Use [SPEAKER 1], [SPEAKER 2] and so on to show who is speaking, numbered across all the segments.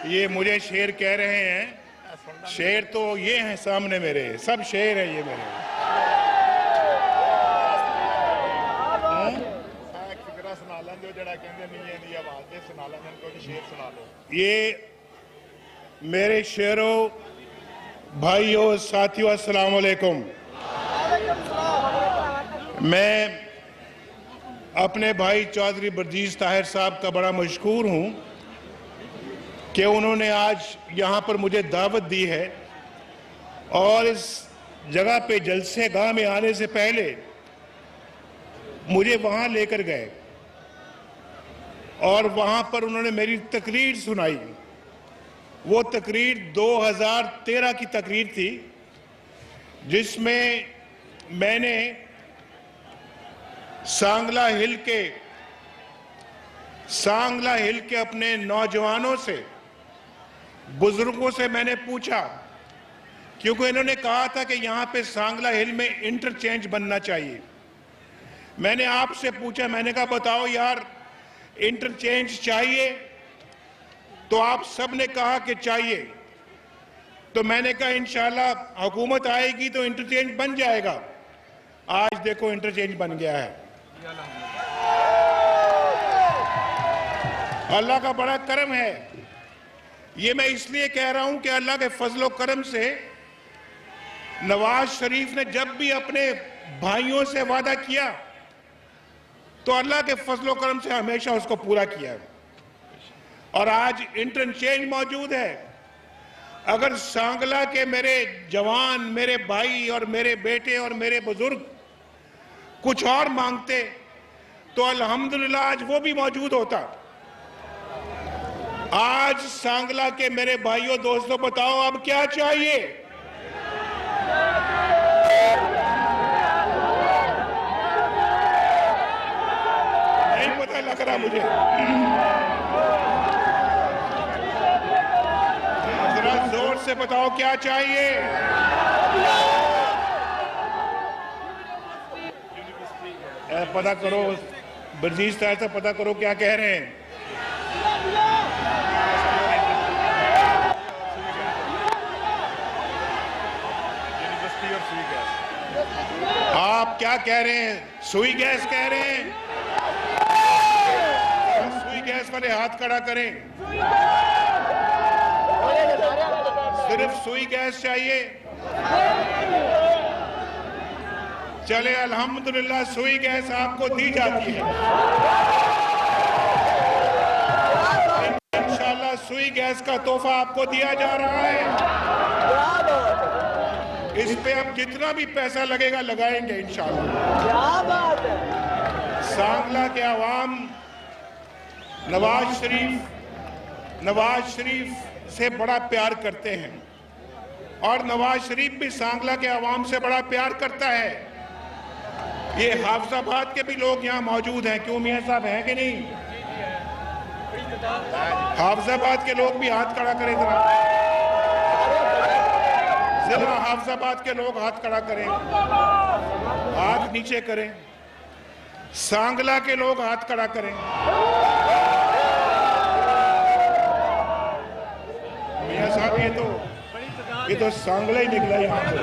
[SPEAKER 1] ये मुझे शेर कह रहे हैं। शेर तो ये हैं सामने मेरे, सब शेर है ये मेरे। ये मेरे शेरों, भाइयों, साथियों, अस्सलाम वालेकुम। मैं अपने भाई चौधरी बर्जीज ताहिर साहब का बड़ा मशकूर हूं कि उन्होंने आज यहां पर मुझे दावत दी है और इस जगह पे जलसे गाह में आने से पहले मुझे वहां लेकर गए और वहां पर उन्होंने मेरी तकरीर सुनाई। वो तकरीर 2013 की तकरीर थी जिसमें मैंने सांगला हिल के अपने नौजवानों से, बुजुर्गों से मैंने पूछा, क्योंकि इन्होंने कहा था कि यहां पे सांगला हिल में इंटरचेंज बनना चाहिए। मैंने आपसे पूछा, मैंने कहा बताओ यार इंटरचेंज चाहिए? तो आप सब ने कहा कि चाहिए। तो मैंने कहा इंशाल्लाह हुकूमत आएगी तो इंटरचेंज बन जाएगा। आज देखो इंटरचेंज बन गया है। अल्लाह का बड़ा करम है। ये मैं इसलिए कह रहा हूं कि अल्लाह के फजलो करम से नवाज शरीफ ने जब भी अपने भाइयों से वादा किया तो अल्लाह के फजलो करम से हमेशा उसको पूरा किया है। और आज इंटरचेंज मौजूद है। अगर सांगला के मेरे जवान, मेरे भाई और मेरे बेटे और मेरे बुजुर्ग कुछ और मांगते तो अल्हम्दुलिल्लाह आज वो भी मौजूद होता। आज सांगला के मेरे भाइयों, दोस्तों, बताओ अब क्या चाहिए? नहीं पता लग रहा मुझे। जरा जोर से बताओ क्या चाहिए? पता करो, बर्जीज ताहिर साहब पता करो क्या कह रहे हैं। आप क्या कह रहे हैं? सुई गैस कह रहे हैं? सुई गैस वाले हाथ खड़ा करें। सिर्फ सुई गैस चाहिए? चले अल्हम्दुलिल्लाह सुई गैस आपको दी जाती है। इंशाल्लाह सुई गैस का तोहफा आपको दिया जा रहा है। इस पे अब जितना भी पैसा लगेगा लगाएंगे इंशाल्लाह। सांगला के अवाम नवाज शरीफ से बड़ा प्यार करते हैं और नवाज शरीफ भी सांगला के अवाम से बड़ा प्यार करता है। ये हाफिजाबाद के भी लोग यहाँ मौजूद हैं, क्यों मियां साहब हैं कि नहीं? हाफिजाबाद के लोग भी हाथ खड़ा करें जरा। जिला हाफिजाबाद के लोग हाथ खड़ा करें, हाथ नीचे करें। सांगला के लोग हाथ खड़ा करें। मियां साहब ये तो सांगला ही निकला यहाँ से।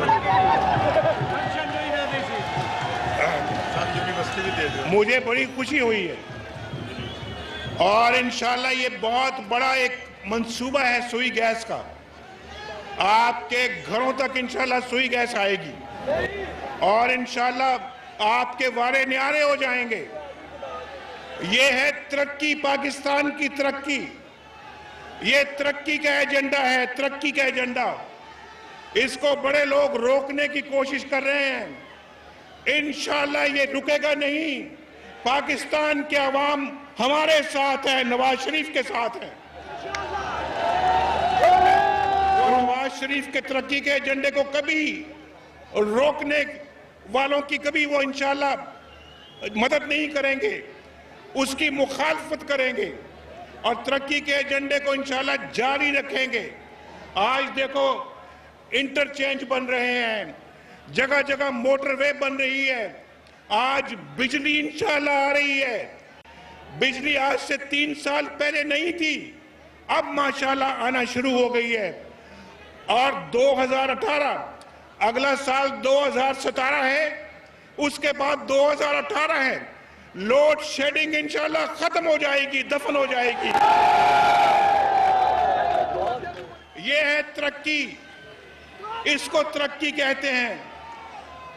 [SPEAKER 1] मुझे बड़ी खुशी हुई है और इंशाल्लाह ये बहुत बड़ा एक मंसूबा है सुई गैस का। आपके घरों तक इंशाल्लाह सुई गैस आएगी और इंशाल्लाह आपके वारे न्यारे हो जाएंगे। ये है तरक्की, पाकिस्तान की तरक्की। ये तरक्की का एजेंडा है, तरक्की का एजेंडा। इसको बड़े लोग रोकने की कोशिश कर रहे हैं। इंशाल्लाह ये रुकेगा नहीं। पाकिस्तान के अवाम हमारे साथ है, नवाज शरीफ के साथ है। नवाज शरीफ के तरक्की के एजेंडे को कभी रोकने वालों की कभी वो इंशाल्लाह मदद नहीं करेंगे, उसकी मुखालफत करेंगे और तरक्की के एजेंडे को इंशाल्लाह जारी रखेंगे। आज देखो इंटरचेंज बन रहे हैं, जगह जगह मोटरवे बन रही है। आज बिजली इंशाल्लाह आ रही है। बिजली आज से 3 साल पहले नहीं थी, अब माशाल्लाह आना शुरू हो गई है। और 2018 अगला साल 2017 है, उसके बाद 2018 है। लोड शेडिंग इंशाल्लाह खत्म हो जाएगी, दफन हो जाएगी। ये है तरक्की, इसको तरक्की कहते हैं।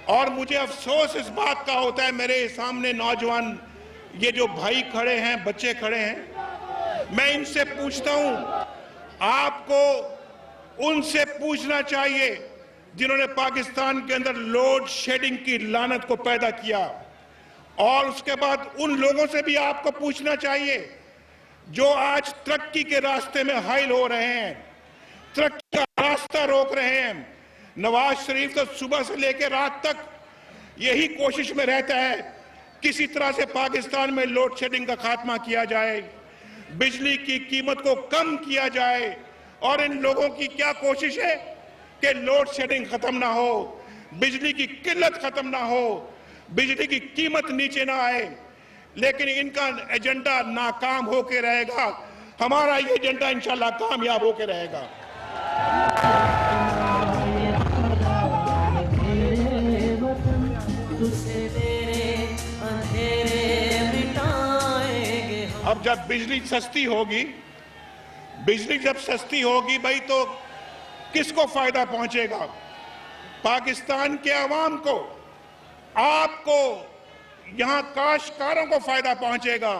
[SPEAKER 1] और मुझे अफसोस इस बात का होता है, मेरे सामने नौजवान ये जो भाई खड़े हैं, बच्चे खड़े हैं, मैं इनसे पूछता हूं, आपको उनसे पूछना चाहिए जिन्होंने पाकिस्तान के अंदर लोड शेडिंग की लानत को पैदा किया। और उसके बाद उन लोगों से भी आपको पूछना चाहिए जो आज तरक्की के रास्ते में हाइल हो रहे हैं, तरक्की का रास्ता रोक रहे हैं। नवाज शरीफ तो सुबह से लेकर रात तक यही कोशिश में रहता है किसी तरह से पाकिस्तान में लोड शेडिंग का खात्मा किया जाए, बिजली की कीमत को कम किया जाए। और इन लोगों की क्या कोशिश है कि लोड शेडिंग खत्म ना हो, बिजली की किल्लत खत्म ना हो, बिजली की कीमत नीचे ना आए। लेकिन इनका एजेंडा नाकाम होके रहेगा, हमारा ये एजेंडा इंशाल्लाह कामयाब होके रहेगा। अब जब बिजली सस्ती होगी, बिजली जब सस्ती होगी भाई, तो किसको फायदा पहुंचेगा? पाकिस्तान के अवाम को, आपको, यहां काश्तकारों को फायदा पहुंचेगा,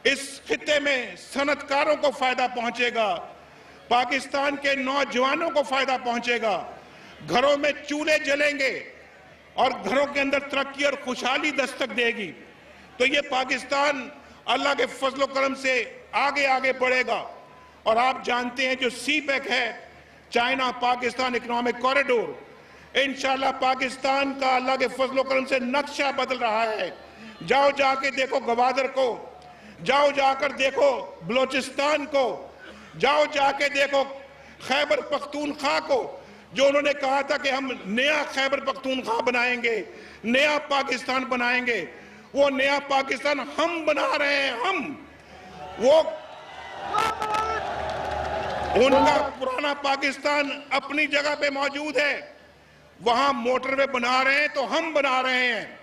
[SPEAKER 1] इस खित्ते में सनतकारों को फायदा पहुंचेगा, पाकिस्तान के नौजवानों को फायदा पहुंचेगा। घरों में चूल्हे जलेंगे और घरों के अंदर तरक्की और खुशहाली दस्तक देगी। तो ये पाकिस्तान अल्लाह के फजल करम से आगे आगे बढ़ेगा। और आप जानते हैं जो सीपैक है, चाइना पाकिस्तान इकोनॉमिक कॉरिडोर, इंशाल्लाह पाकिस्तान का अल्लाह के फजल करम से नक्शा बदल रहा है। जाओ जाके देखो गवादर को, जाओ जाकर देखो बलोचिस्तान को, जाओ जाके देखो खैबर पख्तूनख्वा को, जो उन्होंने कहा था कि हम नया खैबर पख्तूनख्वा बनाएंगे, नया पाकिस्तान बनाएंगे। वो नया पाकिस्तान हम बना रहे हैं। हम, वो उनका पुराना पाकिस्तान अपनी जगह पे मौजूद है। वहां मोटरवे बना रहे हैं तो हम बना रहे हैं,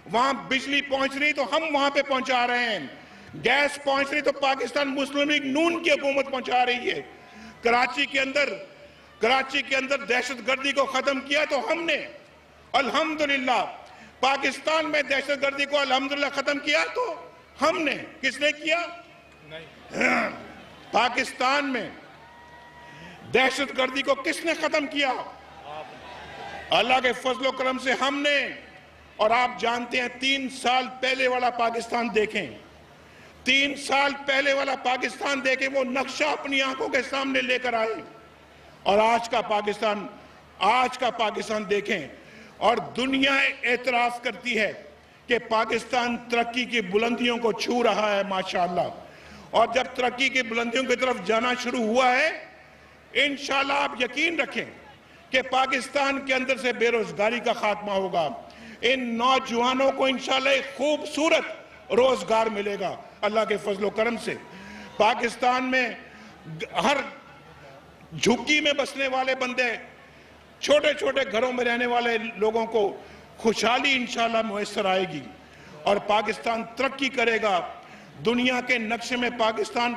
[SPEAKER 1] वहां बिजली पहुंच रही तो हम वहां पे पहुंचा रहे हैं, गैस पहुंच रही तो पाकिस्तान मुस्लिम लीग नून की हुकूमत पहुंचा रही है। कराची के अंदर दहशतगर्दी को खत्म किया तो हमने, अल्हम्दुलिल्लाह। पाकिस्तान में दहशतगर्दी को अल्हम्दुलिल्लाह खत्म किया तो हमने। किसने किया? नहीं। पाकिस्तान में दहशतगर्दी को किसने खत्म किया? अल्लाह के फजलो करम से हमने। और आप जानते हैं 3 साल पहले वाला पाकिस्तान देखें, 3 साल पहले वाला पाकिस्तान देखें, वो नक्शा अपनी आंखों के सामने लेकर आए। और आज का पाकिस्तान देखें, और दुनिया एतराफ करती है कि पाकिस्तान तरक्की की बुलंदियों को छू रहा है माशाअल्लाह। और जब तरक्की की बुलंदियों की तरफ जाना शुरू हुआ है, इंशाअल्लाह आप यकीन रखें कि पाकिस्तान के अंदर से बेरोजगारी का खात्मा होगा। इन नौजवानों को इंशाअल्लाह एक खूबसूरत रोजगार मिलेगा अल्लाह के फजलो करम से। पाकिस्तान में हर झुग्गी में बसने वाले बंदे, छोटे छोटे घरों में रहने वाले लोगों को खुशहाली इंशाअल्लाह मुयस्सर आएगी और पाकिस्तान तरक्की करेगा। दुनिया के नक्शे में पाकिस्तान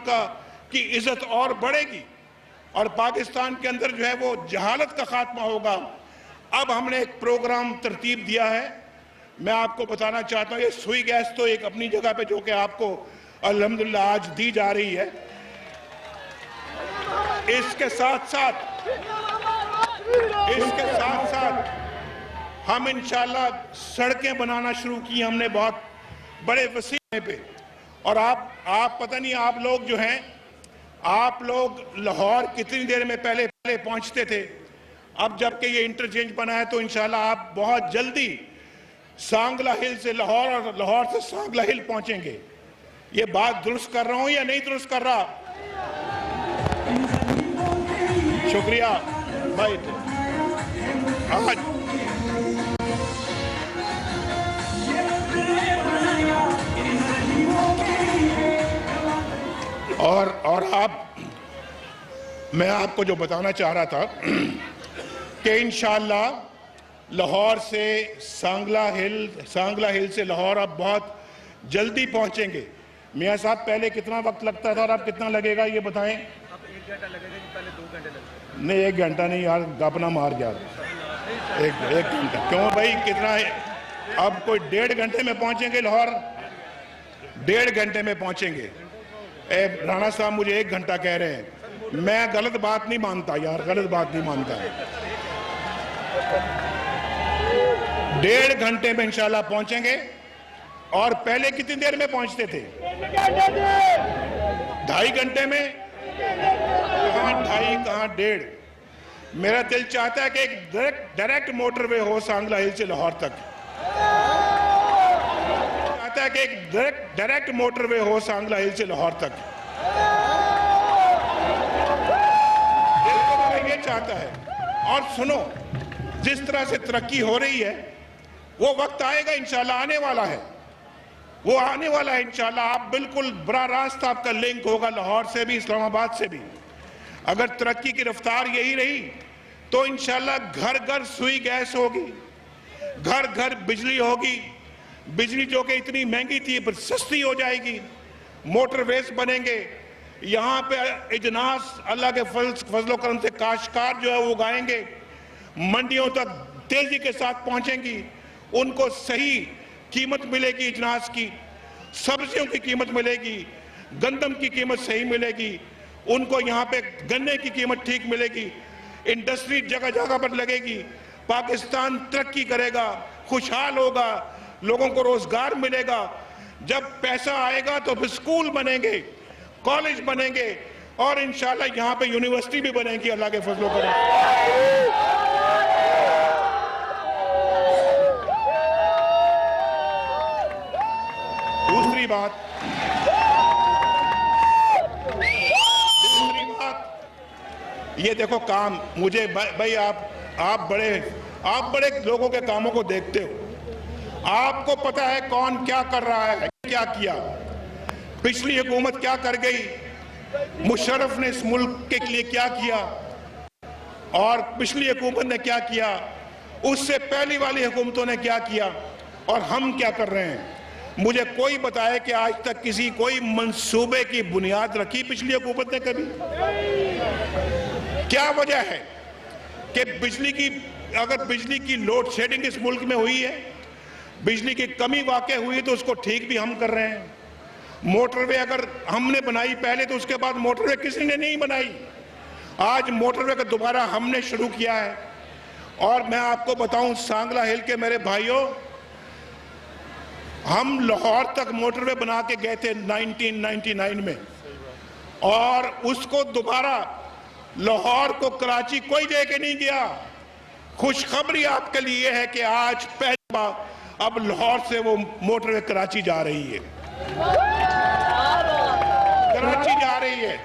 [SPEAKER 1] की इज्जत और बढ़ेगी और पाकिस्तान के अंदर जो है वो जहालत का खात्मा होगा। अब हमने एक प्रोग्राम तरतीब दिया है, मैं आपको बताना चाहता हूँ। ये सुई गैस तो एक अपनी जगह पे जो कि आपको अल्हम्दुलिल्लाह आज दी जा रही है, इसके साथ साथ हम इंशाअल्लाह सड़कें बनाना शुरू की हमने बहुत बड़े वसीले पे। और आप पता नहीं, आप लोग जो हैं, आप लोग लाहौर कितनी देर में पहले पहुंचते थे। अब जबकि ये इंटरचेंज बना है तो इंशाअल्लाह आप बहुत जल्दी सांगला हिल से लाहौर और लाहौर से सांगला हिल पहुंचेंगे। ये बात दुरुस्त कर रहा हूं या नहीं दुरुस्त कर रहा? शुक्रिया भाई। आज और मैं आपको जो बताना चाह रहा था कि इंशाअल्लाह लाहौर से सांगला हिल से लाहौर अब बहुत जल्दी पहुंचेंगे। मियाँ साहब, पहले कितना वक्त लगता था और अब कितना लगेगा ये बताएं।
[SPEAKER 2] अब 1 घंटा लगेगा कि पहले 2 घंटे लगते?
[SPEAKER 1] नहीं, 1 घंटा नहीं यार, अपना मार गया। एक घंटा क्यों भाई, कितना है? अब कोई 1.5 घंटे में पहुंचेंगे लाहौर, 1.5 घंटे में पहुंचेंगे। राणा साहब मुझे 1 घंटा कह रहे हैं, मैं गलत बात नहीं मानता यार, गलत बात नहीं मानता। 1.5 घंटे में इंशाल्लाह पहुंचेंगे। और पहले कितनी देर में पहुंचते थे? 2.5 घंटे में। कहाँ 2.5 कहाँ 1.5। मेरा दिल चाहता है कि एक डायरेक्ट मोटरवे हो सांगला हिल से लाहौर तक। चाहता है कि एक डायरेक्ट मोटरवे हो सांगला हिल से लाहौर तक। ये चाहता है। और सुनो, जिस तरह से तरक्की हो रही है वो वक्त आएगा इंशाल्लाह, आने वाला है, वो आने वाला है इंशाल्लाह। आप बिल्कुल बड़ा रास्ता आपका लिंक होगा लाहौर से भी, इस्लामाबाद से भी। अगर तरक्की की रफ्तार यही रही तो इंशाल्लाह घर घर सुई गैस होगी, घर घर बिजली होगी। बिजली जो कि इतनी महंगी थी पर सस्ती हो जाएगी। मोटरवेज बनेंगे, यहाँ पे इजनास अल्लाह के फजलो करम से काश्तकार जो है वो उगाएंगे, मंडियों तक तेजी के साथ पहुंचेंगी, उनको सही कीमत मिलेगी, इजनास की, सब्जियों की कीमत मिलेगी, गंदम की कीमत सही मिलेगी, उनको यहाँ पे गन्ने की कीमत ठीक मिलेगी, इंडस्ट्री जगह जगह पर लगेगी, पाकिस्तान तरक्की करेगा, खुशहाल होगा, लोगों को रोजगार मिलेगा। जब पैसा आएगा तो फिर स्कूल बनेंगे, कॉलेज बनेंगे और इंशाल्लाह यहाँ पे यूनिवर्सिटी भी बनेगी अल्लाह के फजलो करम। दूसरी बात, ये देखो काम, मुझे भाई आप बड़े लोगों के कामों को देखते हो, आपको पता है कौन क्या कर रहा है, क्या किया। पिछली हुकूमत क्या कर गई, मुशर्रफ ने इस मुल्क के लिए क्या किया और पिछली हुकूमत ने क्या किया, उससे पहली वाली हुकूमतों ने क्या किया और हम क्या कर रहे हैं। मुझे कोई बताए कि आज तक किसी कोई मंसूबे की बुनियाद रखी पिछली हुकूमत ने कभी? क्या वजह है कि अगर बिजली की लोड शेडिंग इस मुल्क में हुई है, बिजली की कमी वाक़ई हुई है तो उसको ठीक भी हम कर रहे हैं। मोटरवे अगर हमने बनाई पहले तो उसके बाद मोटरवे किसी ने नहीं बनाई, आज मोटरवे का दोबारा हमने शुरू किया है। और मैं आपको बताऊं सांगला हिल के मेरे भाइयों, हम लाहौर तक मोटरवे बना के गए थे 1999 में और उसको दोबारा लाहौर को कराची कोई दे के नहीं गया। खुशखबरी आपके लिए है कि आज पहली बार अब लाहौर से वो मोटरवे कराची जा रही है, कराची जा रही है।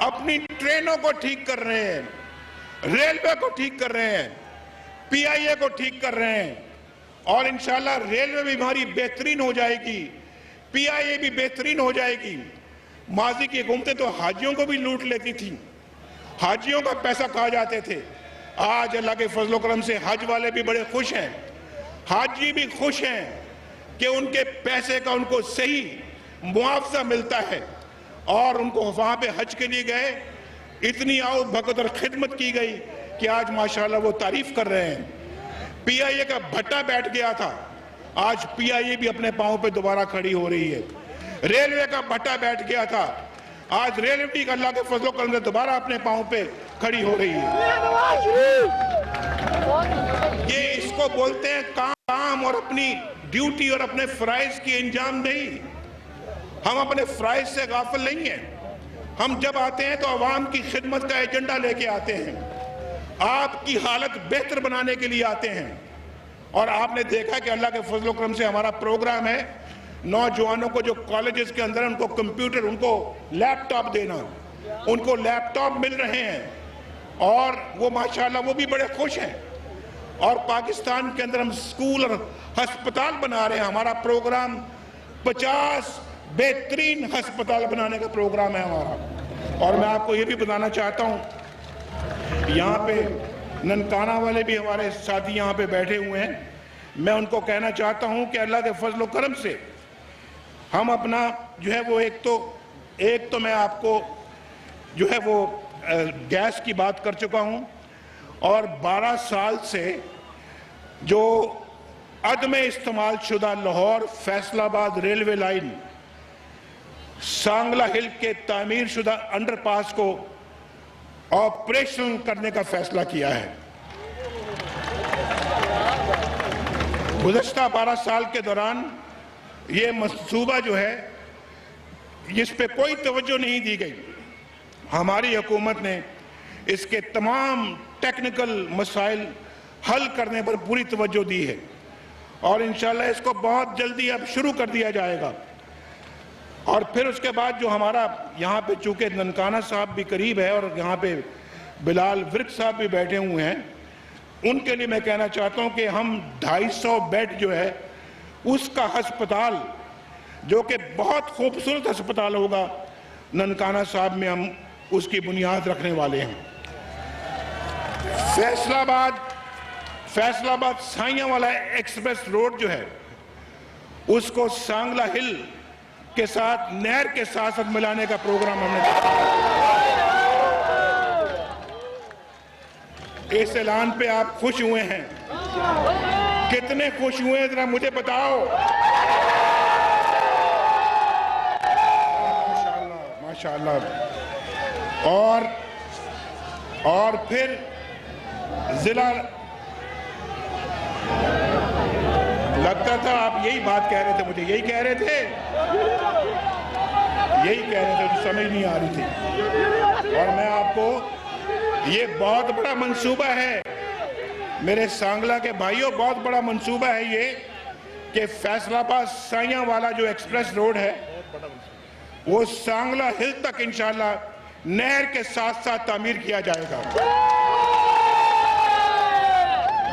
[SPEAKER 1] अपनी ट्रेनों को ठीक कर रहे हैं, रेलवे को ठीक कर रहे हैं, पीआईए को ठीक कर रहे हैं और इंशाल्लाह रेलवे भी हमारी बेहतरीन हो जाएगी, पीआईए भी बेहतरीन हो जाएगी। माजी की हुकूमतें तो हाजियों को भी लूट लेती थी, हाजियों का पैसा खा जाते थे। आज अल्लाह के फजलो करम से हज वाले भी बड़े खुश हैं, हाजी भी खुश हैं कि उनके पैसे का उनको सही मुआवजा मिलता है और उनको वहां पे हज के लिए गए, इतनी आओ भगत और खिदमत की गई कि आज माशाल्लाह वो तारीफ कर रहे हैं। पीआईए का भट्टा बैठ गया था, आज पीआईए भी अपने पांव पे दोबारा खड़ी हो रही है। रेलवे का भट्टा बैठ गया था, आज रेलवे भी अल्लाह के फजलो करम से दोबारा अपने पांव पे खड़ी हो रही है। ये इसको बोलते हैं काम और अपनी ड्यूटी और अपने फराइज की अंजाम नहीं। हम अपने फराइज से गाफिल नहीं हैं। हम जब आते हैं तो अवाम की खिदमत का एजेंडा लेके आते हैं, आपकी हालत बेहतर बनाने के लिए आते हैं। और आपने देखा कि अल्लाह के फजलो करम से हमारा प्रोग्राम है नौजवानों को जो कॉलेजेस के अंदर उनको कंप्यूटर, उनको लैपटॉप देना, उनको लैपटॉप मिल रहे हैं और वो माशाल्लाह वो भी बड़े खुश हैं। और पाकिस्तान के अंदर हम स्कूल और अस्पताल बना रहे हैं। हमारा प्रोग्राम 50 बेहतरीन अस्पताल बनाने का प्रोग्राम है हमारा। और मैं आपको ये भी बताना चाहता हूँ, यहाँ पे ननकाना वाले भी हमारे साथी यहाँ पे बैठे हुए हैं। मैं उनको कहना चाहता हूँ कि अल्लाह के फजल करम से हम अपना जो है वो एक तो मैं आपको जो है वो गैस की बात कर चुका हूँ, और 12 साल से जो अदम इस्तेमाल शुदा लाहौर फैसलाबाद रेलवे लाइन सांगला हिल के तामीर शुदा अंडरपास को ऑपरेशनल करने का फैसला किया है। गुज़श्ता 12 साल के दौरान ये मंसूबा जो है जिस पे कोई तवज्जो नहीं दी गई, हमारी हुकूमत ने इसके तमाम टेक्निकल मसाइल हल करने पर पूरी तवज्जो दी है और इंशाल्लाह इसको बहुत जल्दी अब शुरू कर दिया जाएगा। और फिर उसके बाद जो हमारा यहाँ पे चूँकि ननकाना साहब भी करीब है और यहाँ पे बिलाल विर्क साहब भी बैठे हुए हैं, उनके लिए मैं कहना चाहता हूँ कि हम 250 बेड जो है उसका अस्पताल, जो कि बहुत खूबसूरत अस्पताल होगा, ननकाना साहब में हम उसकी बुनियाद रखने वाले हैं। फैसलाबाद साइयां वाला एक्सप्रेस रोड जो है उसको सांगला हिल के साथ नहर के साथ मिलाने का प्रोग्राम हमने इस ऐलान पे आप खुश हुए हैं? कितने खुश हुए हैं जरा मुझे बताओ। माशाल्लाह। और फिर जिला, लगता था आप यही बात कह रहे थे, मुझे यही कह रहे थे, मुझे समझ नहीं आ रही थी। और मैं आपको, ये बहुत बड़ा मंसूबा है मेरे सांगला के भाइयों, बहुत बड़ा मंसूबा है ये कि फैसलाबाद साइयां वाला जो एक्सप्रेस रोड है वो सांगला हिल तक इंशाल्लाह नहर के साथ साथ तामीर किया जाएगा।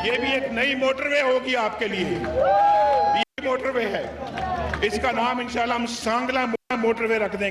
[SPEAKER 1] ये भी एक नई मोटरवे होगी आपके लिए, ये मोटरवे है, इसका नाम इंशाल्लाह हम सांगला मोटरवे रख देंगे।